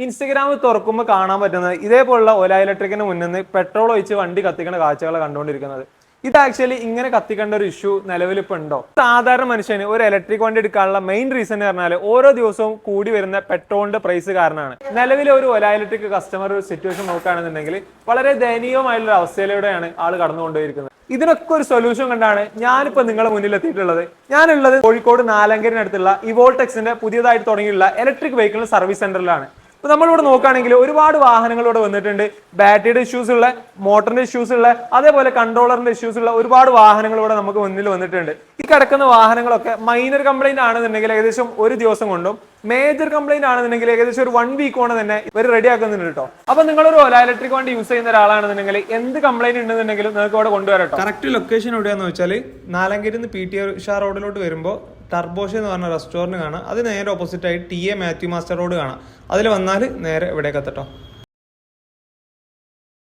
ഇൻസ്റ്റഗ്രാമിൽ തുറക്കുമ്പോൾ കാണാൻ പറ്റുന്നത് ഇതേപോലുള്ള ഓല ഇലക്ട്രിക്കിന് മുന്നിൽ നിന്ന് പെട്രോൾ ഒഴിച്ച് വണ്ടി കത്തിക്കുന്ന കാഴ്ചകളെ കണ്ടുകൊണ്ടിരിക്കുന്നത്. ഇത് ആക്ച്വലി ഇങ്ങനെ കത്തിക്കേണ്ട ഒരു ഇഷ്യൂ നിലവിൽ ഇപ്പൊ ഉണ്ടോ? സാധാരണ മനുഷ്യന് ഒരു ഇലക്ട്രിക് വണ്ടി എടുക്കാനുള്ള മെയിൻ റീസൺ എന്ന് പറഞ്ഞാൽ ഓരോ ദിവസവും കൂടി വരുന്ന പെട്രോളിന്റെ പ്രൈസ് കാരണമാണ്. നിലവിലെ ഒരു ഓല ഇലക്ട്രിക് കസ്റ്റമർ സിറ്റുവേഷൻ നോക്കുകയാണെന്നുണ്ടെങ്കിൽ വളരെ ദയനീയമായിട്ടുള്ള അവസ്ഥയിലൂടെയാണ് ആൾ കടന്നുകൊണ്ടിരിക്കുന്നത്. ഇതിനൊക്കെ ഒരു സൊല്യൂഷൻ കണ്ടാണ് ഞാനിപ്പോ നിങ്ങളുടെ മുന്നിൽ എത്തിയിട്ടുള്ളത്. ഞാനുള്ളത് കോഴിക്കോട് നാലങ്കരിനടുത്തുള്ള ഇവോൾടെക്സിന്റെ പുതിയതായിട്ട് തുടങ്ങിയുള്ള ഇലക്ട്രിക് വെഹിക്കിൾ സർവീസ് സെന്ററിലാണ്. ഇപ്പൊ നമ്മളിവിടെ നോക്കുകയാണെങ്കിൽ ഒരുപാട് വാഹനങ്ങൾ ഇവിടെ വന്നിട്ടുണ്ട്. ബാറ്ററിയുടെ ഇഷ്യൂസ് ഉള്ള, മോട്ടറിന്റെ ഇഷ്യൂസ് ഉള്ള, അതേപോലെ കൺട്രോളറിന്റെ ഇഷ്യൂസ് ഉള്ള ഒരുപാട് വാഹനങ്ങൾ ഇവിടെ നമുക്ക് മുന്നിൽ വന്നിട്ടുണ്ട്. ഈ കിടക്കുന്ന വാഹനങ്ങളൊക്കെ മൈനർ കംപ്ലൈന്റ് ആണെന്നുണ്ടെങ്കിൽ ഏകദേശം ഒരു ദിവസം കൊണ്ടും മേജർ കംപ്ലൈന്റ് ആണെന്നുണ്ടെങ്കിൽ ഏകദേശം ഒരു 1 വീക്ക് കൊണ്ട് തന്നെ ഇവർ റെഡി ആക്കുന്നുണ്ട് കേട്ടോ. അപ്പൊ നിങ്ങളൊരു ഓല ഇലക്ട്രിക് വണ്ടി യൂസ് ചെയ്യുന്ന ഒരാളാണെന്നുണ്ടെങ്കിൽ എന്ത് കംപ്ലൈന്റ് ഉണ്ടെന്നുണ്ടെങ്കിലും നിങ്ങൾക്ക് ഇവിടെ കൊണ്ടുവരട്ടോ. കറക്റ്റ് ലൊക്കേഷൻ എവിടെയാന്ന് വെച്ചാൽ നാലങ്കരിന്ന് PT ഉഷാ റോഡിലോട്ട് വരുമ്പോൾ ടർബോഷ എന്ന് പറഞ്ഞ റെസ്റ്റോറന്റ് കാണാം. അത് നേരെ ഓപ്പോസിറ്റ് ആയി TA മാത്യു മാസ്റ്റർ റോഡ് കാണാം. അതിൽ വന്നാൽ നേരെ ഇവിടേക്ക് എത്തട്ടോ.